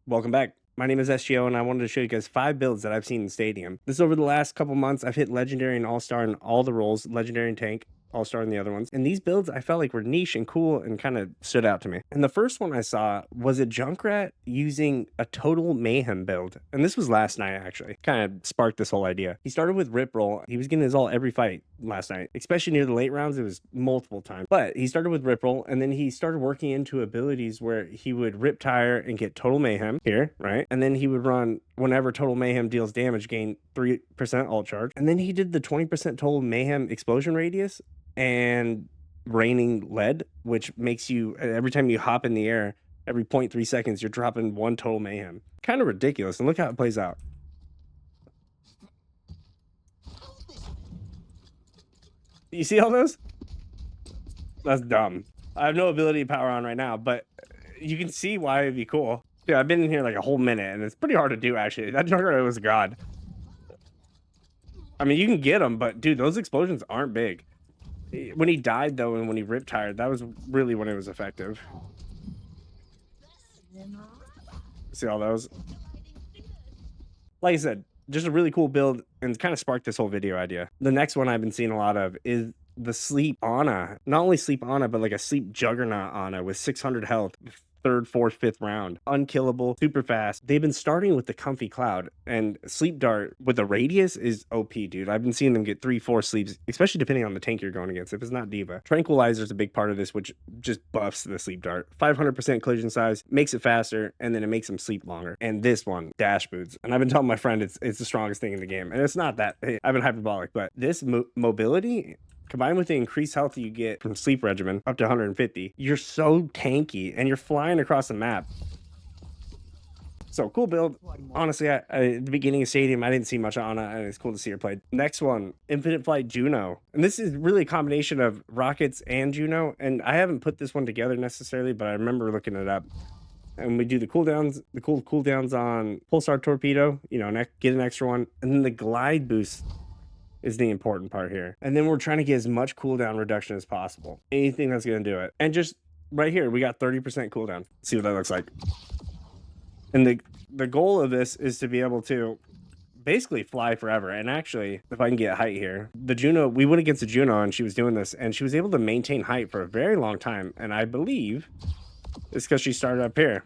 Welcome back. My name is SGO, and I wanted to show you guys 5 builds that I've seen in Stadium. This is over the last couple months. I've hit Legendary and All-Star in all the roles, Legendary and Tank, All-Star in the other ones. And these builds I felt like were niche and cool and kind of stood out to me. And the first one I saw was a Junkrat using a Total Mayhem build. And this was last night, actually. Kind of sparked this whole idea. He started with Rip Roll. He was getting his all every fight last night, especially near the late rounds. It was multiple times. But he started with Rip Roll, and then he started working into abilities where he would Rip Tire and get Total Mayhem here, right? And then he would run whenever Total Mayhem deals damage, gain 3% ult charge. And then he did the 20% Total Mayhem explosion radius and raining lead, which makes you, every time you hop in the air, every 0.3 seconds, you're dropping 1 Total Mayhem. Kind of ridiculous. And look how it plays out. You see all those? That's dumb. I have no ability power on right now, but you can see why it'd be cool. Yeah, I've been in here like a whole minute, and it's pretty hard to do, actually. That Juggernaut was a god. I mean, you can get them, but dude, those explosions aren't big. When he died, though, and when he Rip Tired, that was really when it was effective. See all those? Like I said, just a really cool build, and it's kind of sparked this whole video idea. The next one I've been seeing a lot of is the Sleep Ana. Not only Sleep Ana, but like a Sleep Juggernaut Ana with 600 health. 3rd, 4th, 5th round. Unkillable, super fast. They've been starting with the Comfy Cloud, and Sleep Dart with the radius is OP, dude. I've been seeing them get 3-4 sleeps, especially depending on the tank you're going against. If it's not Diva. Tranquilizer is a big part of this, which just buffs the Sleep Dart. 500% collision size, makes it faster, and then it makes them sleep longer. And this one, Dash Boots. And I've been telling my friend it's the strongest thing in the game. And it's not that, I've been hyperbolic, but this mobility, combined with the increased health you get from Sleep Regimen up to 150, you're so tanky and you're flying across the map. So cool build. Honestly, at the beginning of Stadium, I didn't see much on it, and it's cool to see her played. Next one, Infinite Flight Juno. And this is really a combination of Rockets and Juno. And I haven't put this one together necessarily, but I remember looking it up. And we do the cooldowns, the cool cooldowns on Pulsar Torpedo, you know, get an extra one. And then the glide boost is the important part here. And then we're trying to get as much cooldown reduction as possible. Anything that's going to do it. And just right here, we got 30% cooldown. See what that looks like. And the goal of this is to be able to basically fly forever. And actually, if I can get height here, the Juno, we went against the Juno and she was doing this, and she was able to maintain height for a very long time. And I believe it's because she started up here.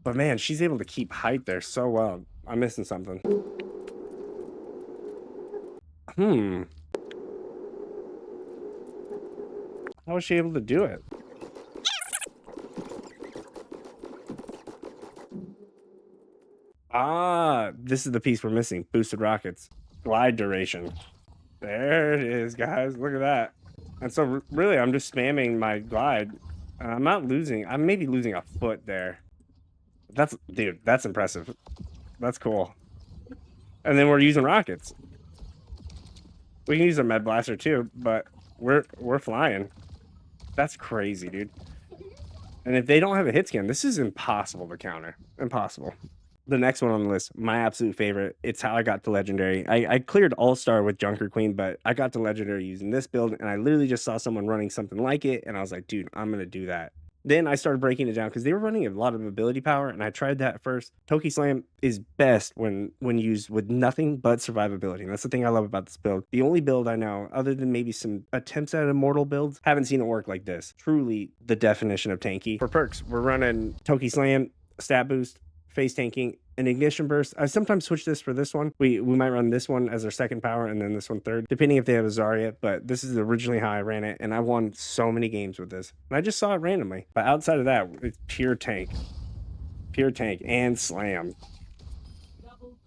But man, she's able to keep height there so well. I'm missing something. How was she able to do it? Ah, this is the piece we're missing. Boosted rockets. Glide duration. There it is, guys. Look at that. And so really, I'm just spamming my glide. I'm not losing. I'm maybe losing a foot there. Dude, that's impressive. That's cool. And then we're using rockets. We can use a med blaster too, but we're flying. That's crazy, dude. And if they don't have a hit scan, this is impossible to counter. Impossible. The next one on the list, my absolute favorite. It's how I got to Legendary. I cleared All-Star with Junker Queen, but I got to Legendary using this build, and I literally just saw someone running something like it, and I was like, dude, I'm going to do that. Then I started breaking it down because they were running a lot of ability power, and I tried that first. Tokki Slam is best when used with nothing but survivability, and that's the thing I love about this build. The only build I know, other than maybe some attempts at immortal builds, haven't seen it work like this. Truly the definition of tanky. For perks, we're running Tokki Slam, stat boost, face tanking, an ignition burst. I sometimes switch this for this one. We might run this one as our second power and then this one third, depending if they have a Zarya, but this is originally how I ran it, and I won so many games with this. And I just saw it randomly. But outside of that, it's pure tank. Pure tank and slam.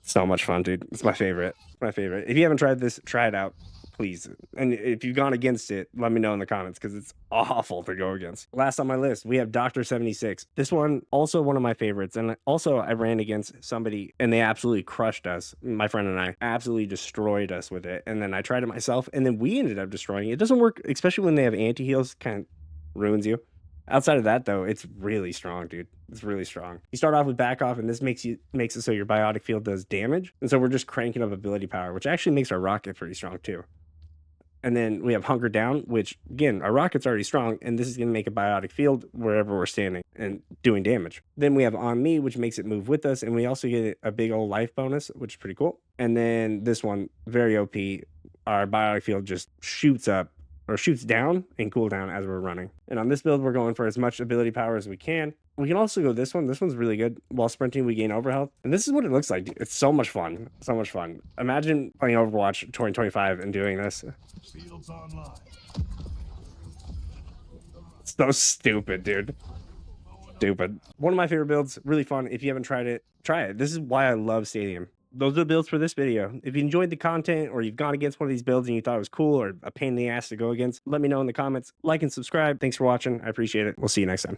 So much fun, dude. It's my favorite. My favorite. If you haven't tried this, try it out, please. And if you've gone against it, let me know in the comments, because it's awful to go against. Last on my list, we have Dr. 76. This one, also one of my favorites. And also, I ran against somebody, and they absolutely crushed us. My friend and I absolutely destroyed us with it. And then I tried it myself, and then we ended up destroying it. It doesn't work, especially when they have anti-heals, kind of ruins you. Outside of that, though, it's really strong, dude. It's really strong. You start off with back off, and this makes it so your biotic field does damage. And so we're just cranking up ability power, which actually makes our rocket pretty strong, too. And then we have Hunker Down, which, again, our rocket's already strong, and this is going to make a biotic field wherever we're standing and doing damage. Then we have On Me, which makes it move with us, and we also get a big old life bonus, which is pretty cool. And then this one, very OP, our biotic field just shoots up, or shoots down and cool down as we're running. And on this build, we're going for as much ability power as we can. We can also go this one. This one's really good. While sprinting, we gain overhealth. And this is what it looks like. It's so much fun. So much fun. Imagine playing Overwatch 2025 and doing this. Fields online. So stupid, dude. Stupid. One of my favorite builds. Really fun. If you haven't tried it, try it. This is why I love Stadium. Those are the builds for this video. If you enjoyed the content, or you've gone against one of these builds and you thought it was cool or a pain in the ass to go against, let me know in the comments. Like and subscribe. Thanks for watching. I appreciate it. We'll see you next time.